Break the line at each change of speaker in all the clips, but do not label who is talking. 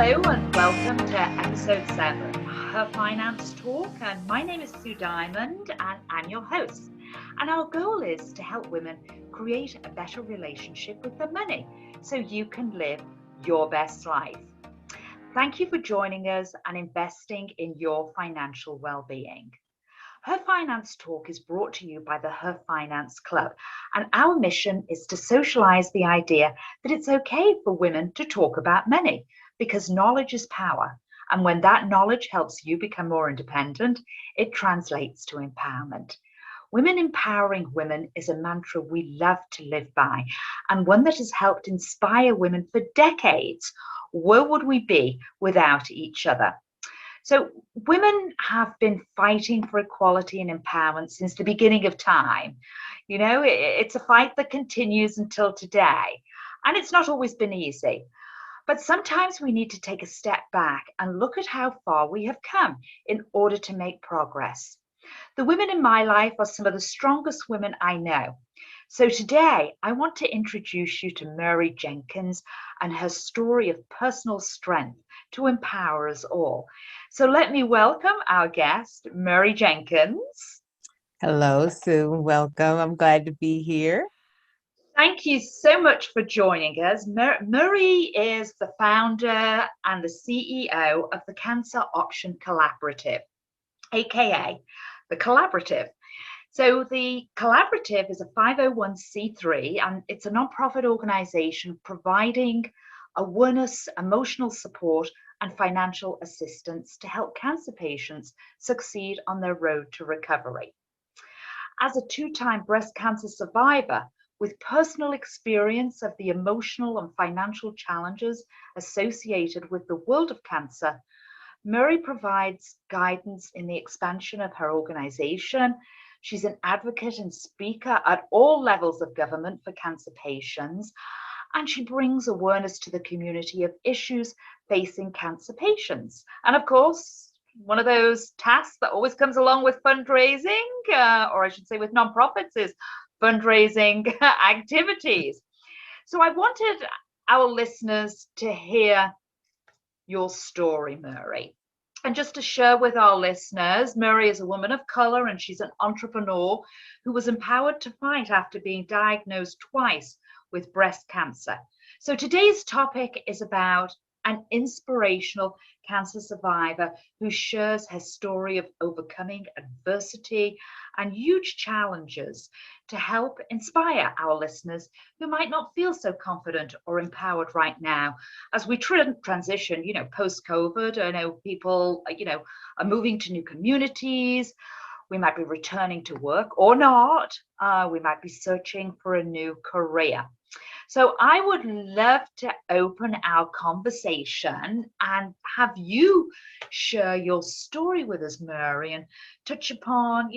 Hello and welcome to episode 7, Her Finance Talk. And my name is Sue Diamond and I'm your host. And our goal is to help women create a better relationship with their money so you can live your best life. Thank you for joining us and investing in your financial well-being. Her Finance Talk is brought to you by the Her Finance Club, and our mission is to socialize the idea that it's okay for women to talk about money, because knowledge is power, and when that knowledge helps you become more independent, it translates to empowerment. Women empowering women is a mantra we love to live by, and one that has helped inspire women for decades. Where would we be without each other? So women have been fighting for equality and empowerment since the beginning of time. You know, it's a fight that continues until today, and it's not always been easy. But sometimes we need to take a step back and look at how far we have come in order to make progress. The women in my life are some of the strongest women I know. So today, I want to introduce you to Mary Jenkins and her story of personal strength to empower us all. So let me welcome our guest, Mary Jenkins.
Hello, Sue. Welcome. I'm glad to be here.
Thank you so much for joining us. Mary is the founder and the CEO of the Cancer Option Collaborative, aka the Collaborative. So the Collaborative is a 501c3 and it's a nonprofit organization providing awareness, emotional support and financial assistance to help cancer patients succeed on their road to recovery. As a two-time breast cancer survivor with personal experience of the emotional and financial challenges associated with the world of cancer, Mary provides guidance in the expansion of her organization. She's an advocate and speaker at all levels of government for cancer patients, and she brings awareness to the community of issues facing cancer patients. And of course, one of those tasks that always comes along with fundraising, or I should say with nonprofits, is fundraising activities. So I wanted our listeners to hear your story, Mary. And just to share with our listeners, Mary is a woman of color and she's an entrepreneur who was empowered to fight after being diagnosed twice with breast cancer. So today's topic is about an inspirational cancer survivor who shares her story of overcoming adversity and huge challenges to help inspire our listeners who might not feel so confident or empowered right now as we transition, post-COVID. I know people, are moving to new communities. We might be returning to work or not. We might be searching for a new career. So I would love to open our conversation and have you share your story with us, Mary, and touch upon,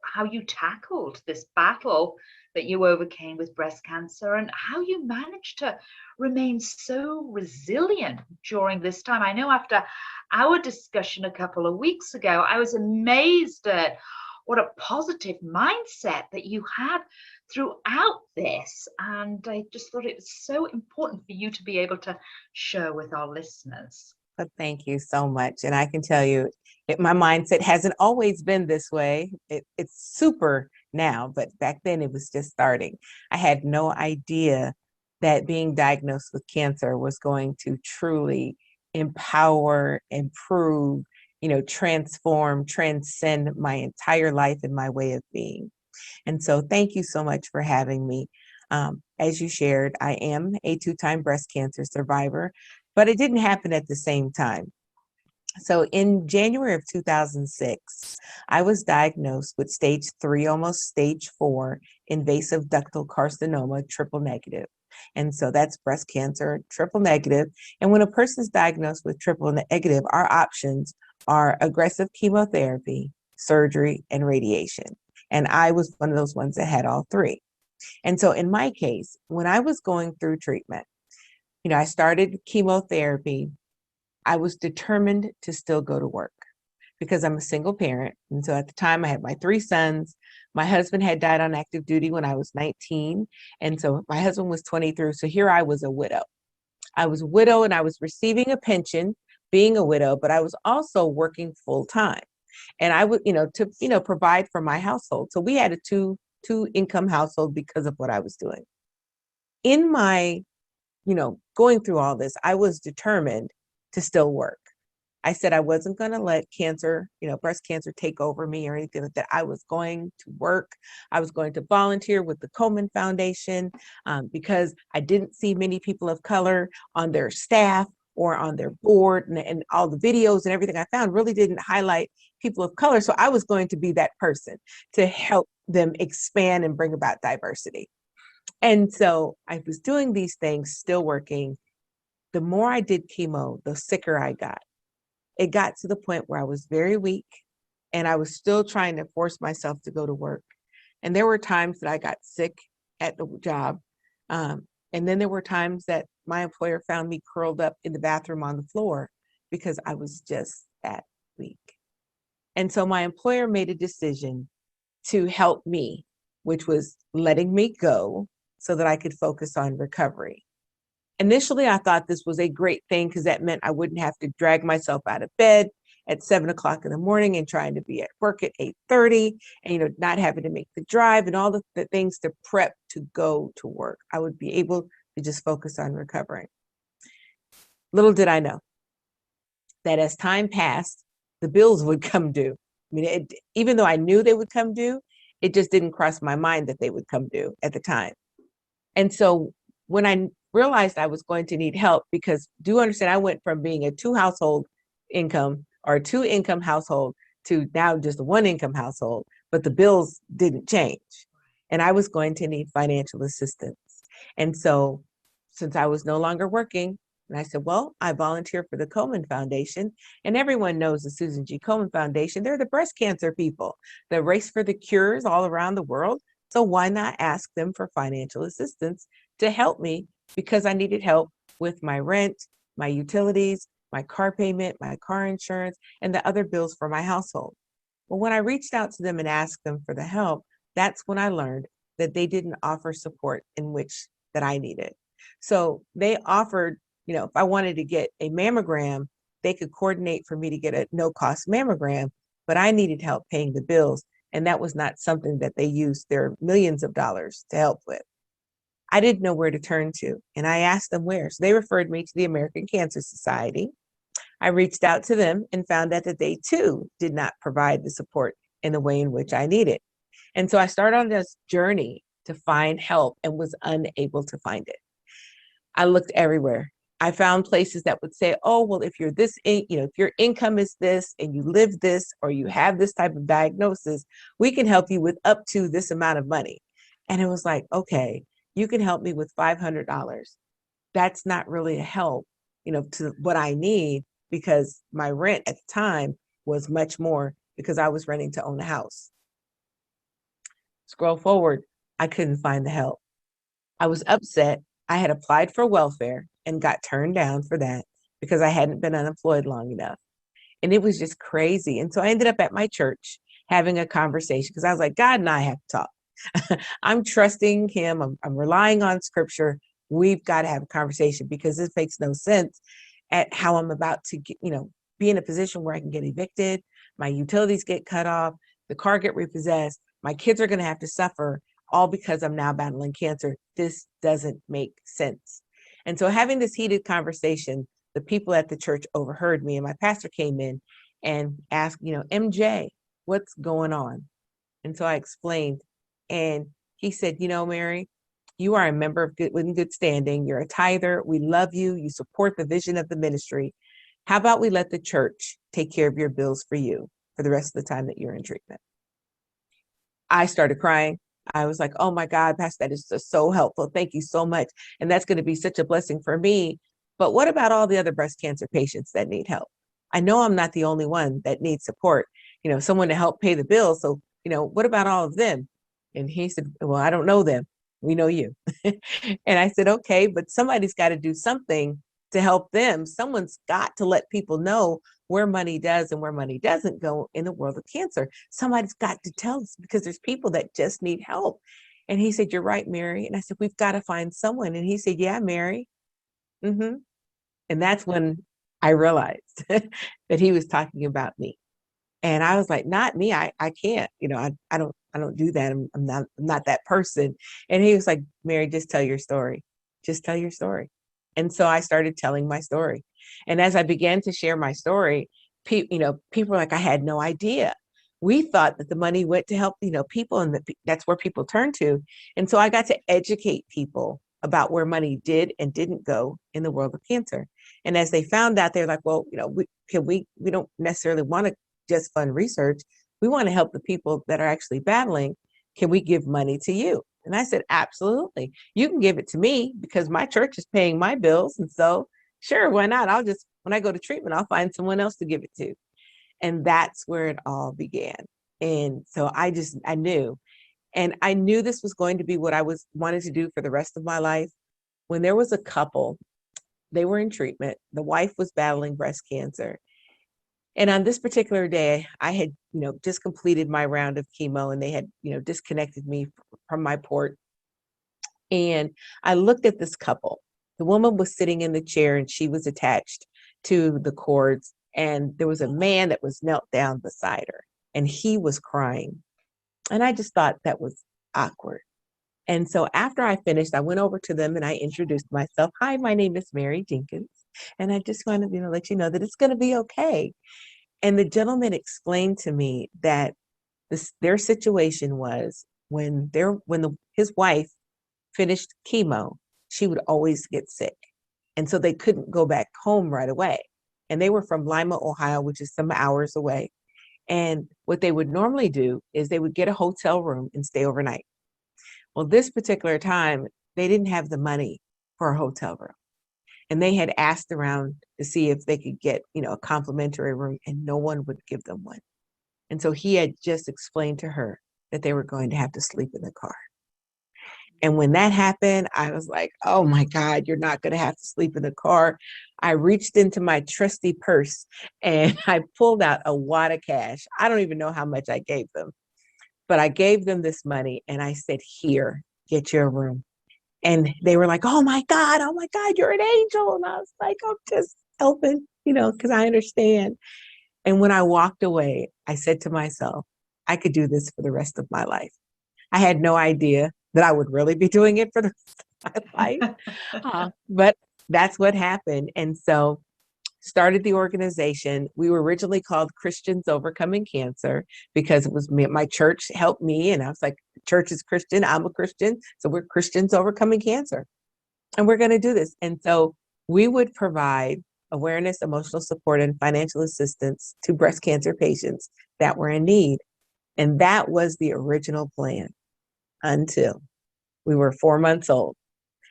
how you tackled this battle that you overcame with breast cancer and how you managed to remain so resilient during this time. I know after our discussion a couple of weeks ago, I was amazed at what a positive mindset that you had throughout this. And I just thought it was so important for you to be able to share with our listeners.
But thank you so much. And I can tell you, my mindset hasn't always been this way. It's super now, but back then it was just starting. I had no idea that being diagnosed with cancer was going to truly empower, improve, transform, transcend my entire life and my way of being. And so thank you so much for having me. As you shared, I am a two-time breast cancer survivor, but it didn't happen at the same time. So in January of 2006, I was diagnosed with stage 3, almost stage 4, invasive ductal carcinoma, triple negative. And so that's breast cancer, triple negative. And when a person's diagnosed with triple negative, our options are aggressive chemotherapy, surgery, and radiation. And I was one of those ones that had all three. And so in my case, when I was going through treatment, I started chemotherapy. I was determined to still go to work because I'm a single parent. And so at the time I had my 3 sons. My husband had died on active duty when I was 19. And so my husband was 23. So here I was a widow. I was a widow and I was receiving a pension being a widow, but I was also working full time. And I would, to, provide for my household. So we had a two income household because of what I was doing. In my, going through all this, I was determined to still work. I said I wasn't going to let cancer, breast cancer take over me or anything like that. I was going to work. I was going to volunteer with the Komen Foundation because I didn't see many people of color on their staff or on their board, and all the videos and everything I found really didn't highlight people of color. So I was going to be that person to help them expand and bring about diversity. And so I was doing these things, still working. The more I did chemo, the sicker I got. It got to the point where I was very weak and I was still trying to force myself to go to work. And there were times that I got sick at the job. And then there were times that my employer found me curled up in the bathroom on the floor because I was just that weak. And so my employer made a decision to help me, which was letting me go so that I could focus on recovery. Initially, I thought this was a great thing because that meant I wouldn't have to drag myself out of bed at 7 o'clock in the morning and trying to be at work at 8:30 and, not having to make the drive and all the things to prep to go to work. I would be able to just focus on recovering. Little did I know that as time passed, the bills would come due. I mean, even though I knew they would come due, it just didn't cross my mind that they would come due at the time. And so when I realized I was going to need help, because do understand, I went from being a two income household to now just a one income household, but the bills didn't change. And I was going to need financial assistance. And so since I was no longer working, and I said, well, I volunteer for the Komen Foundation, and everyone knows the Susan G. Komen Foundation. They're the breast cancer people, the race for the cures all around the world. So why not ask them for financial assistance to help me, because I needed help with my rent, my utilities, my car payment, my car insurance, and the other bills for my household. Well, when I reached out to them and asked them for the help, that's when I learned that they didn't offer support in which that I needed. So they offered, if I wanted to get a mammogram, they could coordinate for me to get a no-cost mammogram, but I needed help paying the bills. And that was not something that they used their millions of dollars to help with. I didn't know where to turn to, and I asked them where. So they referred me to the American Cancer Society. I reached out to them and found out that they too did not provide the support in the way in which I needed. And so I started on this journey to find help and was unable to find it. I looked everywhere. I found places that would say, oh, well, if you're this, if your income is this and you live this, or you have this type of diagnosis, we can help you with up to this amount of money. And it was like, okay, you can help me with $500. That's not really a help, to what I need, because my rent at the time was much more because I was renting to own a house. Scroll forward, I couldn't find the help. I was upset. I had applied for welfare and got turned down for that because I hadn't been unemployed long enough. And it was just crazy. And so I ended up at my church having a conversation because I was like, God and I have to talk. I'm trusting him. I'm relying on scripture. We've got to have a conversation because this makes no sense at how I'm about to get, be in a position where I can get evicted. My utilities get cut off. The car get repossessed. My kids are going to have to suffer all because I'm now battling cancer. This doesn't make sense. And so having this heated conversation, the people at the church overheard me, and my pastor came in and asked, MJ, what's going on? And so I explained, and he said, Mary, you are a member of good standing. You're a tither. We love you. You support the vision of the ministry. How about we let the church take care of your bills for you for the rest of the time that you're in treatment? I started crying. I was like, oh my God, Pastor, that is just so helpful. Thank you so much. And that's going to be such a blessing for me. But what about all the other breast cancer patients that need help? I know I'm not the only one that needs support, someone to help pay the bills. So, what about all of them? And he said, well, I don't know them. We know you. And I said, okay, but somebody's got to do something to help them. Someone's got to let people know where money does and where money doesn't go in the world of cancer. Somebody's got to tell us, because there's people that just need help. And he said, you're right, Mary. And I said, we've got to find someone. And he said, yeah, Mary. And that's when I realized that he was talking about me. And I was like, not me. I can't, I don't do that. I'm not that person. And he was like, Mary, just tell your story. Just tell your story. And so I started telling my story. And as I began to share my story, people were like, I had no idea. We thought that the money went to help, people, and that's where people turn to. And so I got to educate people about where money did and didn't go in the world of cancer. And as they found out, they're like, well, we don't necessarily want to just fund research. We want to help the people that are actually battling. Can we give money to you? And I said, absolutely. You can give it to me because my church is paying my bills. And so, sure, why not? When I go to treatment, I'll find someone else to give it to. And that's where it all began. And so I knew, and I knew this was going to be what I wanted to do for the rest of my life. When there was a couple, they were in treatment. The wife was battling breast cancer. And on this particular day, I had, just completed my round of chemo, and they had, disconnected me from my port. And I looked at this couple. The woman was sitting in the chair and she was attached to the cords. And there was a man that was knelt down beside her and he was crying. And I just thought that was awkward. And so after I finished, I went over to them and I introduced myself. Hi, my name is Mary Jenkins. And I just wanted to, let you know that it's going to be okay. And the gentleman explained to me that their situation was his wife finished chemo, she would always get sick. And so they couldn't go back home right away. And they were from Lima, Ohio, which is some hours away. And what they would normally do is they would get a hotel room and stay overnight. Well, this particular time, they didn't have the money for a hotel room. And they had asked around to see if they could get, a complimentary room, and no one would give them one. And so he had just explained to her that they were going to have to sleep in the car. And when that happened, I was like, oh my God, you're not going to have to sleep in the car. I reached into my trusty purse and I pulled out a wad of cash. I don't even know how much I gave them, but I gave them this money and I said, here, get your room. And they were like, oh my God, you're an angel. And I was like, I'm just helping, because I understand. And when I walked away, I said to myself, I could do this for the rest of my life. I had no idea that I would really be doing it for the rest of my life. But that's what happened. And so started the organization. We were originally called Christians Overcoming Cancer because it was my church helped me. And I was like, church is Christian, I'm a Christian. So we're Christians Overcoming Cancer. And we're going to do this. And so we would provide awareness, emotional support, and financial assistance to breast cancer patients that were in need. And that was the original plan until we were 4 months old.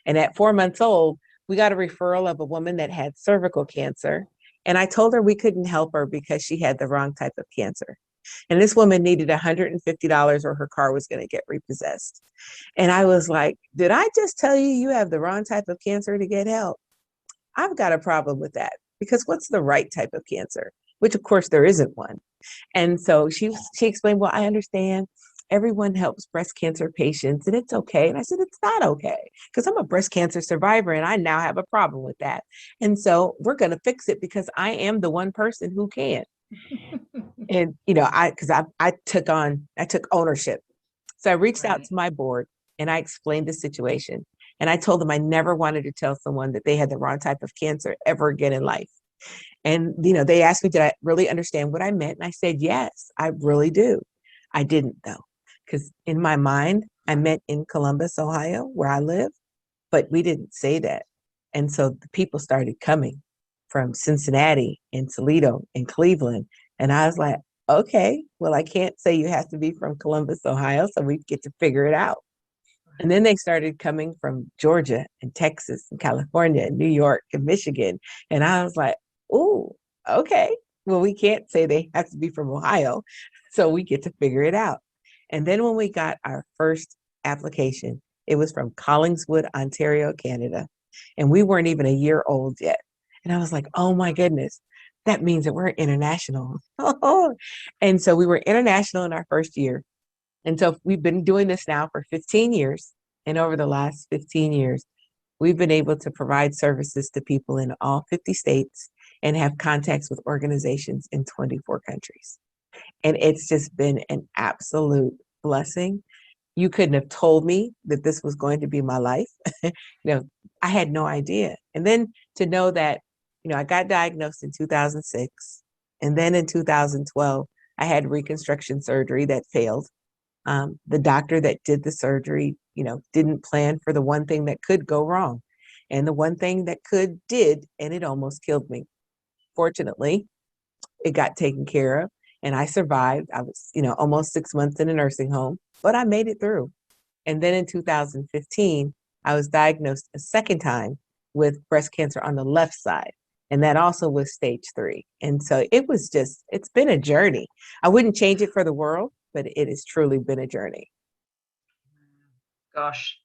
And at 4 months old, we got a referral of a woman that had cervical cancer. And I told her we couldn't help her because she had the wrong type of cancer. And this woman needed $150 or her car was going to get repossessed. And I was like, did I just tell you you have the wrong type of cancer to get help? I've got a problem with that because what's the right type of cancer? Which of course there isn't one. And so she explained, well, I understand everyone helps breast cancer patients and it's okay. And I said, it's not okay because I'm a breast cancer survivor and I now have a problem with that. And so we're going to fix it because I am the one person who can. And, I took ownership. So I reached out to my board and I explained the situation. And I told them I never wanted to tell someone that they had the wrong type of cancer ever again in life. And, they asked me, did I really understand what I meant? And I said, yes, I really do. I didn't though, because in my mind, I meant in Columbus, Ohio, where I live, but we didn't say that. And so the people started coming from Cincinnati and Toledo and Cleveland. And I was like, okay, well, I can't say you have to be from Columbus, Ohio, so we get to figure it out. And then they started coming from Georgia and Texas and California and New York and Michigan. And I was like, oh, okay. Well, we can't say they have to be from Ohio. So we get to figure it out. And then when we got our first application, it was from Collingswood, Ontario, Canada. And we weren't even a year old yet. And I was like, oh my goodness, that means that we're international. And so we were international in our first year. And so we've been doing this now for 15 years. And over the last 15 years, we've been able to provide services to people in all 50 states and have contacts with organizations in 24 countries. And it's just been an absolute blessing. You couldn't have told me that this was going to be my life. I had no idea. And then to know that, I got diagnosed in 2006. And then in 2012, I had reconstruction surgery that failed. The doctor that did the surgery, didn't plan for the one thing that could go wrong. And the one thing that did, and it almost killed me. Fortunately, it got taken care of and I survived. I was, almost 6 months in a nursing home, but I made it through. And then in 2015, I was diagnosed a second time with breast cancer on the left side. And that also was stage 3. And so it's been a journey. I wouldn't change it for the world, but it has truly been a journey.
Gosh.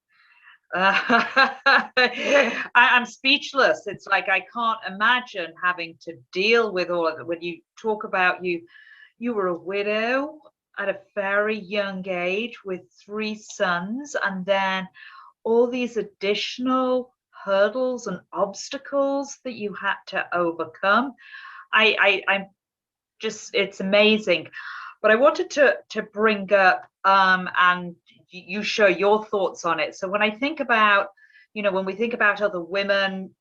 I'm speechless. It's like I can't imagine having to deal with all of it. When you talk about you were a widow at a very young age with 3 sons, and then all these additional hurdles and obstacles that you had to overcome. I'm just, it's amazing. But I wanted to bring up and you share your thoughts on it. So when I think about, when we think about other women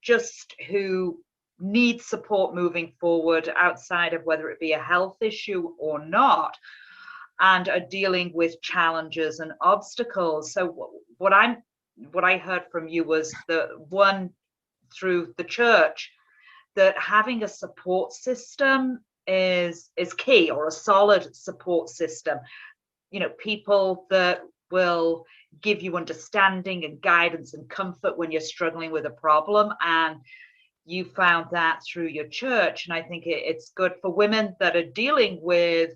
just who need support moving forward outside of whether it be a health issue or not, and are dealing with challenges and obstacles. So what I heard from you was the one through the church, that having a support system is key, or a solid support system. People that will give you understanding and guidance and comfort when you're struggling with a problem. And you found that through your church. And I think it's good for women that are dealing with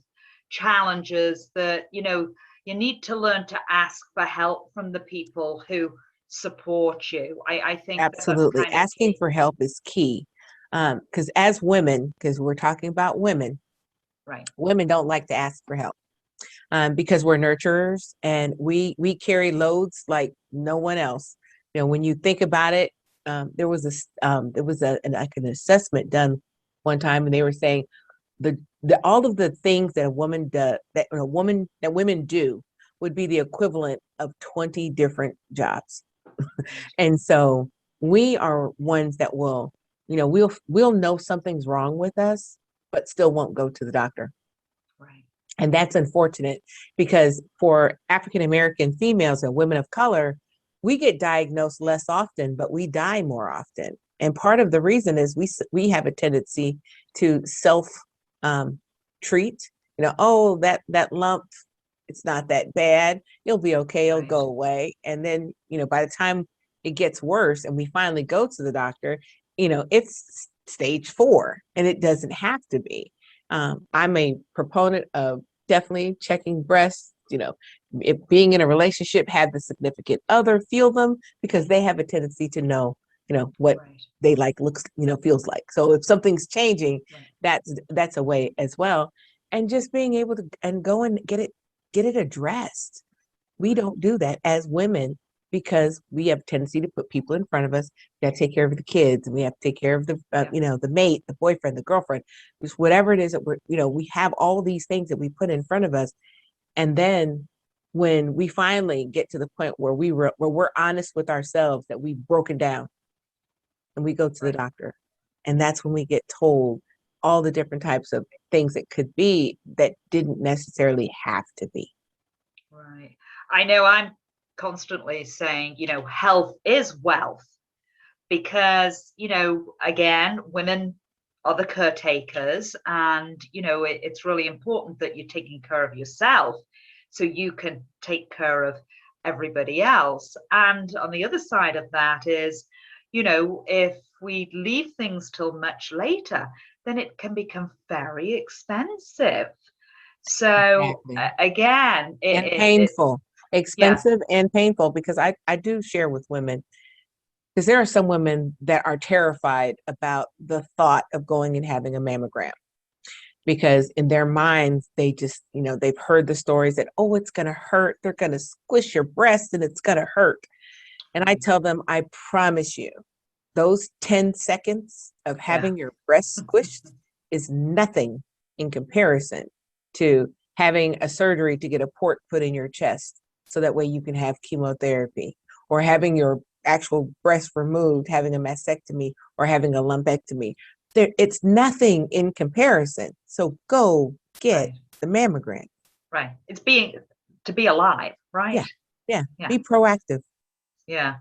challenges, that, you need to learn to ask for help from the people who support you. I think
absolutely
that's
asking
key.
for help is key. Because as women, because we're talking about women,
Right.
Women don't like to ask for help. Because we're nurturers and we carry loads like no one else. When you think about it, there was an assessment done one time, and they were saying the all of the things that a woman does, that women do, would be the equivalent of 20 different jobs. And so we are ones that will, we'll know something's wrong with us, but still won't go to the doctor.
Right.
And that's unfortunate, because for African American females and women of color, we get diagnosed less often, but we die more often. And part of the reason is we have a tendency to self treat. Oh, that lump, it's not that bad. You'll be okay. It'll go away. And then, by the time it gets worse and we finally go to the doctor, it's stage 4, and it doesn't have to be. I'm a proponent of definitely checking breasts, if being in a relationship, have the significant other feel them, because they have a tendency to know, what they like, looks, feels like. So if something's changing, that's a way as well. And just being able to and go and get it addressed. We don't do that as women, because we have a tendency to put people in front of us. We have to take care of the kids, and we have to take care of the, the mate, the boyfriend, the girlfriend, just whatever it is that we have all these things that we put in front of us. And then when we finally get to the point where we're honest with ourselves that we've broken down, and we go to the doctor, and that's when we get told all the different types of things that could be that didn't necessarily have to be.
Right. I know I'm constantly saying, health is wealth, because, again, women are the caretakers, and, it's really important that you're taking care of yourself so you can take care of everybody else. And on the other side of that is, if we leave things till much later, then it can become very expensive. So again,
and painful. Expensive and painful, because I do share with women, because there are some women that are terrified about the thought of going and having a mammogram, because in their minds, they just, they've heard the stories that, oh, it's going to hurt. They're going to squish your breast and it's going to hurt. And I tell them, I promise you, those 10 seconds of
Yeah.
having your breast squished is nothing in comparison to having a surgery to get a port put in your chest so that way you can have chemotherapy, or having your actual breast removed, having a mastectomy, or having a lumpectomy. It's nothing in comparison. So go get
Right.
the mammogram.
Right. It's being to be alive, right?
Yeah. Yeah.
Yeah.
Be proactive.
Yeah.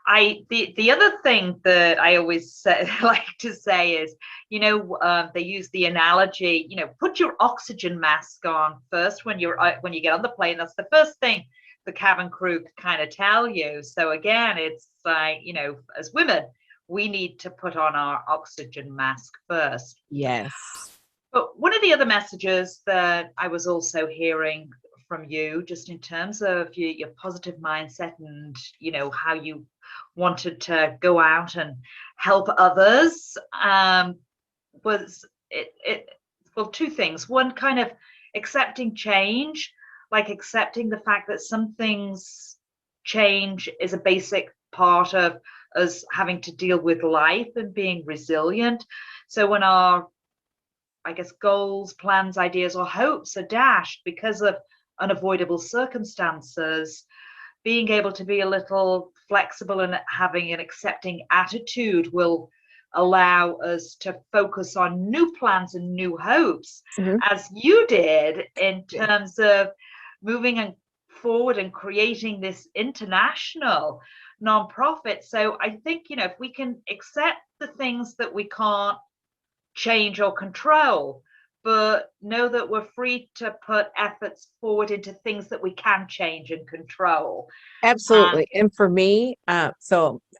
The other thing that I always say, like to say is, they use the analogy, put your oxygen mask on first when when you get on the plane. That's the first thing the cabin crew kind of tell you. So again, it's like, as women, we need to put on our oxygen mask first.
Yes.
But one of the other messages that I was also hearing from you, just in terms of your positive mindset and how you wanted to go out and help others, was well, two things. One, kind of accepting change, like accepting the fact that some things change is a basic part of us having to deal with life and being resilient. So when our, I guess, goals, plans, ideas, or hopes are dashed because of unavoidable circumstances, being able to be a little flexible and having an accepting attitude will allow us to focus on new plans and new hopes,
Mhm.
as you did in
Yeah.
terms of moving forward and creating this international nonprofit. So I think, if we can accept the things that we can't change or control, but know that we're free to put efforts forward into things that we can change and control.
Absolutely. And for me, like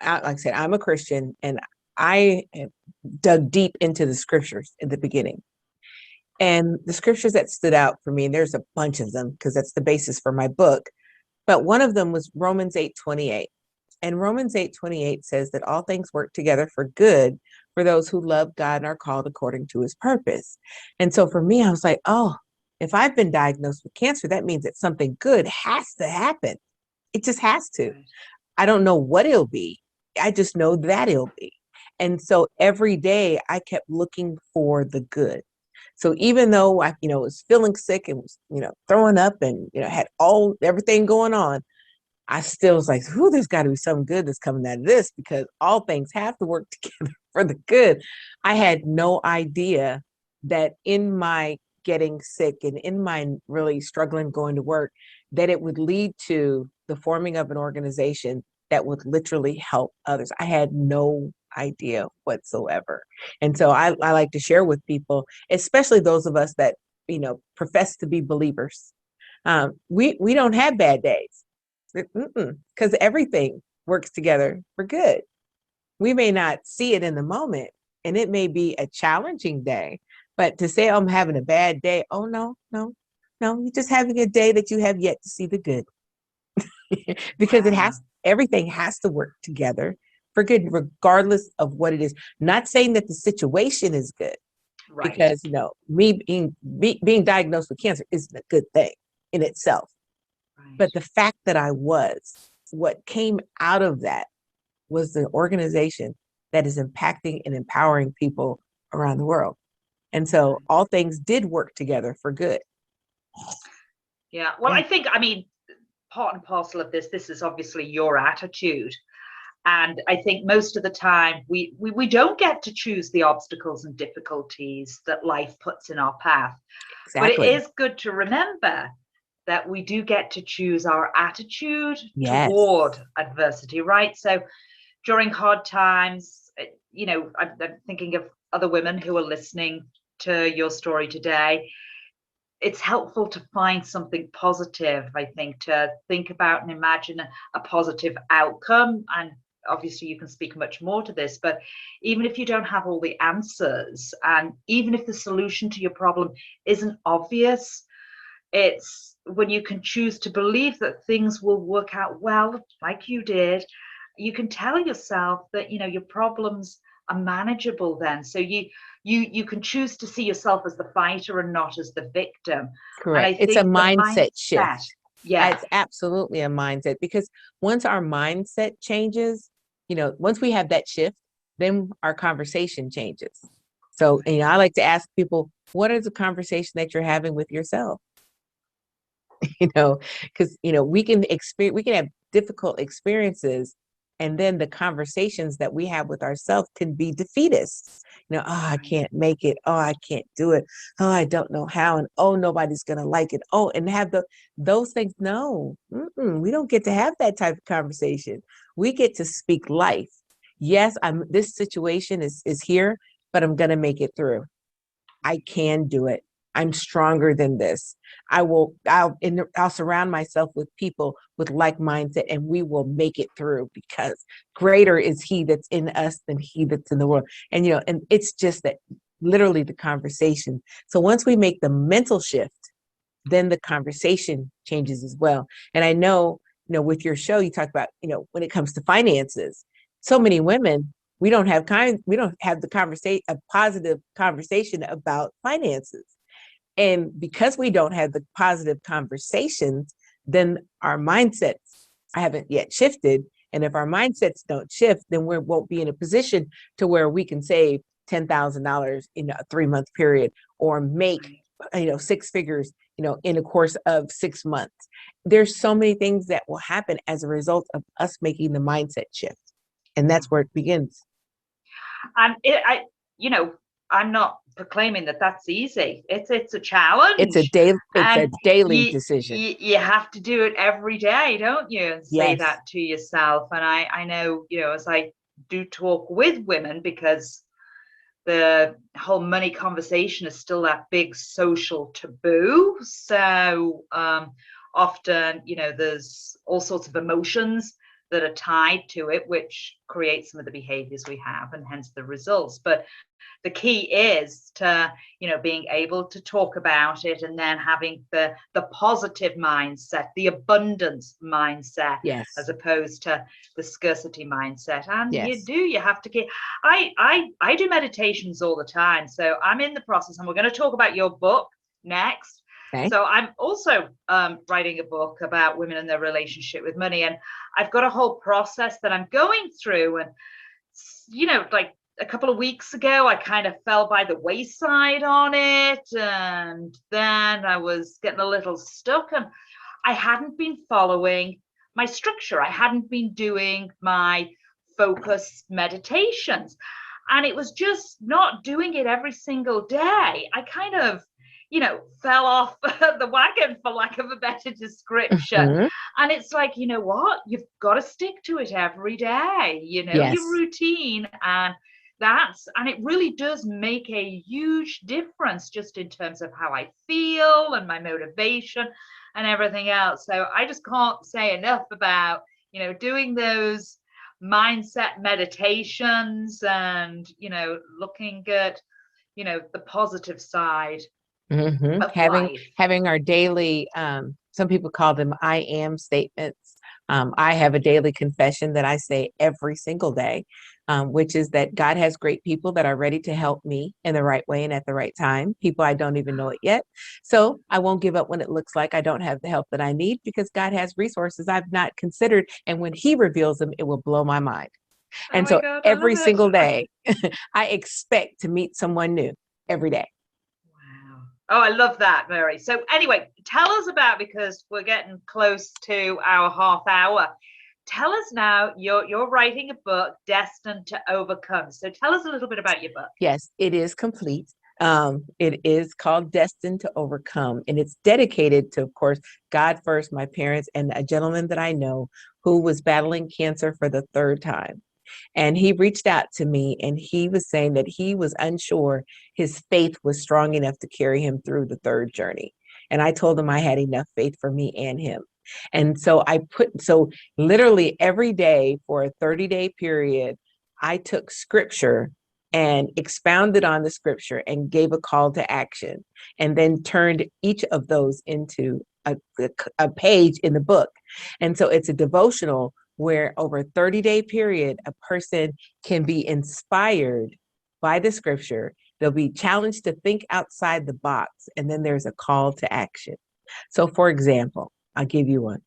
I said, I'm a Christian, and I dug deep into the scriptures in the beginning. And the scriptures that stood out for me, and there's a bunch of them because that's the basis for my book, but one of them was Romans 8:28. And Romans 8:28 says that all things work together for good for those who love God and are called according to his purpose. And so for me, I was like, oh, if I've been diagnosed with cancer, that means that something good has to happen. It just has to.
Right.
I don't know what it'll be. I just know that it'll be. And so every day I kept looking for the good. So even though I, was feeling sick and was, throwing up and, had everything going on, I still was like, "Ooh, there's got to be something good that's coming out of this because all things have to work together for the good." I had no idea that in my getting sick and in my really struggling going to work, that it would lead to the forming of an organization that would literally help others. I had no idea whatsoever. And so I like to share with people, especially those of us that, profess to be believers. We don't have bad days because everything works together for good. We may not see it in the moment, and it may be a challenging day, but to say, "Oh, I'm having a bad day," oh, no, no, no, you're just having a day that you have yet to see the good. Because
Wow.
everything has to work together for good, regardless of what it is. Not saying that the situation is good,
Right.
because, me being diagnosed with cancer isn't a good thing in itself.
Right.
But the fact that what came out of that was the organization that is impacting and empowering people around the world. And so all things did work together for good.
Yeah. Well,
Yeah,
I mean, part and parcel of this is obviously your attitude. And I think most of the time we don't get to choose the obstacles and difficulties that life puts in our path. But it
exactly.
is good to remember that we do get to choose our attitude
Yes.
toward adversity, right? So during hard times, I'm thinking of other women who are listening to your story today. It's helpful to find something positive, I think, to think about and imagine a positive outcome. And obviously, you can speak much more to this, but even if you don't have all the answers, and even if the solution to your problem isn't obvious, it's when you can choose to believe that things will work out well, like you did. You can tell yourself that your problems are manageable then. So you can choose to see yourself as the fighter and not as the victim. And I
Correct. It's a
think the
mindset
mindset,
shift.
Yeah.
It's absolutely a mindset, because once our mindset changes, once we have that shift, then our conversation changes. So, I like to ask people, what is the conversation that you're having with yourself? Because, we can have difficult experiences, and then the conversations that we have with ourselves can be defeatist. Oh, I can't make it. Oh, I can't do it. Oh, I don't know how. And oh, nobody's going to like it. Oh, and have those things. No, we don't get to have that type of conversation. We get to speak life. Yes, this situation is here, but I'm going to make it through. I can do it. I'm stronger than this. I'll surround myself with people with like mindset, and we will make it through, because greater is he that's in us than he that's in the world. And it's just that, literally, the conversation. So once we make the mental shift, then the conversation changes as well. And I know, with your show, you talk about, when it comes to finances, so many women, we don't have a positive conversation about finances. And because we don't have the positive conversations, then our mindsets haven't yet shifted. And if our mindsets don't shift, then we won't be in a position to where we can save $10,000 in a 3-month period, or make, 6 figures, in a course of 6 months. There's so many things that will happen as a result of us making the mindset shift. And that's where it begins.
And I'm not proclaiming that that's easy. It's a challenge.
It's a daily decision.
You have to do it every day, don't you? And say that to yourself. And I know, as I do talk with women, because the whole money conversation is still that big social taboo. So often, there's all sorts of emotions that are tied to it, which create some of the behaviors we have, and hence the results. But the key is to, being able to talk about it, and then having the positive mindset, the abundance mindset, as opposed to the scarcity mindset. And you have to get, I do meditations all the time. So I'm in the process, and we're going to talk about your book next. Okay. So I'm also writing a book about women and their relationship with money. And I've got a whole process that I'm going through. And, like a couple of weeks ago, I kind of fell by the wayside on it. And then I was getting a little stuck, and I hadn't been following my structure. I hadn't been doing my focus meditations. And it was just not doing it every single day. I kind of fell off the wagon, for lack of a better description. Mm-hmm. And it's like, what? You've got to stick to it every day, your routine. And it really does make a huge difference, just in terms of how I feel and my motivation and everything else. So I just can't say enough about, doing those mindset meditations, and, looking at, the positive side.
Mm-hmm. Having our daily, some people call them I am statements. I have a daily confession that I say every single day, which is that God has great people that are ready to help me in the right way and at the right time. People I don't even know it yet. So I won't give up when it looks like I don't have the help that I need, because God has resources I've not considered. And when he reveals them, it will blow my mind. And so every single day, I expect to meet someone new every day.
Oh, I love that, Mary. So anyway, tell us about, because we're getting close to our half hour. Tell us now, you're writing a book, Destined to Overcome. So tell us a little bit about your book.
Yes, it is complete. It is called Destined to Overcome, and it's dedicated to, of course, God first, my parents, and a gentleman that I know who was battling cancer for the 3rd time. And he reached out to me, and he was saying that he was unsure his faith was strong enough to carry him through the 3rd journey. And I told him I had enough faith for me and him. And so literally every day for a 30-day period, I took scripture and expounded on the scripture and gave a call to action, and then turned each of those into a page in the book. And so it's a devotional where over a 30-day period, a person can be inspired by the scripture. They'll be challenged to think outside the box, and then there's a call to action. So for example, I'll give you one.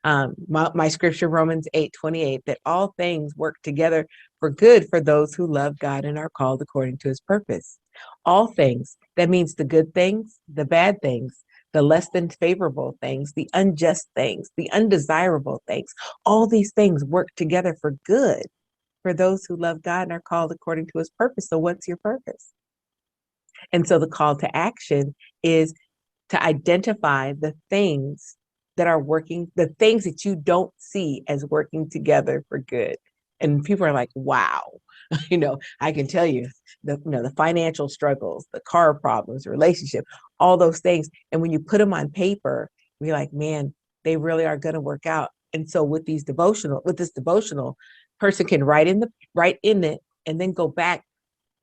My scripture, Romans 8:28, that all things work together for good for those who love God and are called according to his purpose. All things, that means the good things, the bad things, the less than favorable things, the unjust things, the undesirable things. All these things work together for good for those who love God and are called according to his purpose. So what's your purpose? And so the call to action is to identify the things that are working, the things that you don't see as working together for good. And people are like, wow, I can tell you the financial struggles, the car problems, relationship, all those things. And when you put them on paper, you're like, man, they really are going to work out. And so with this devotional, person can write in it and then go back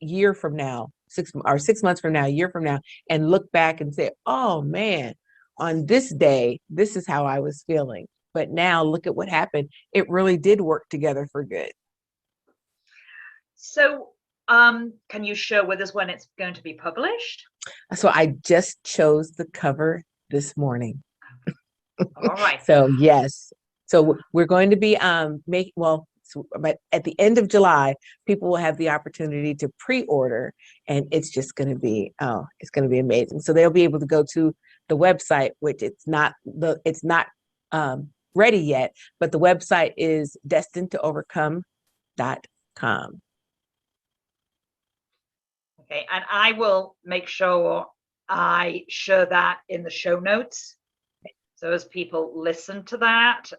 year from now, 6 months from now, a year from now, and look back and say, oh man, on this day, this is how I was feeling. But now look at what happened. It really did work together for good.
So can you share with us when it's going to be published?
So I just chose the cover this morning.
All right.
So yes. So we're going to be but at the end of July, people will have the opportunity to pre-order, and it's just going to be, it's going to be amazing. So they'll be able to go to the website, which it's not ready yet, but the website is destinedtoovercome.com.
Okay, and I will make sure I share that in the show notes. So as people listen to that,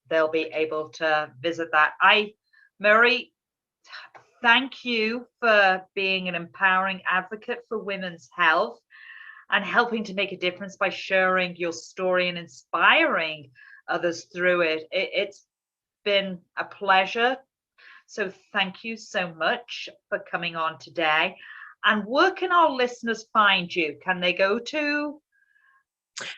they'll be able to visit that. Mary, thank you for being an empowering advocate for women's health and helping to make a difference by sharing your story and inspiring others through it. It's been a pleasure. So thank you so much for coming on today. And where can our listeners find you? Can they go to?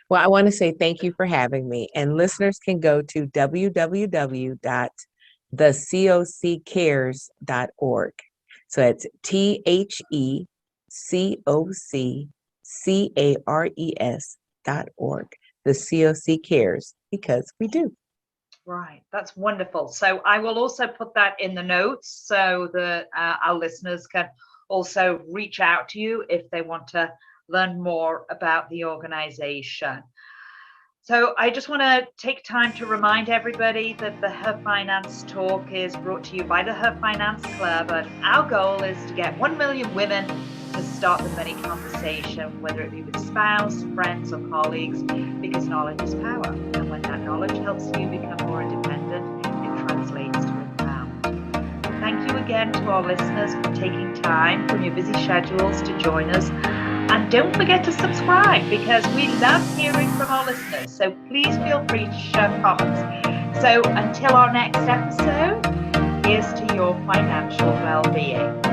Well, I want to say thank you for having me. And listeners can go to www.thecoccares.org. So it's THECOCCARES.org. The COC Cares, because we do.
Right, that's wonderful. So I will also put that in the notes so that our listeners can also reach out to you if they want to learn more about the organization. So I just want to take time to remind everybody that the Her Finance Talk is brought to you by the Her Finance Club, and our goal is to get 1 million women to start the money conversation, whether it be with spouse, friends, or colleagues, because knowledge is power. And when that knowledge helps you become more independent, it translates to empowerment. Thank you again to our listeners for taking time from your busy schedules to join us. And don't forget to subscribe, because we love hearing from our listeners. So please feel free to share comments. So until our next episode, here's to your financial well-being.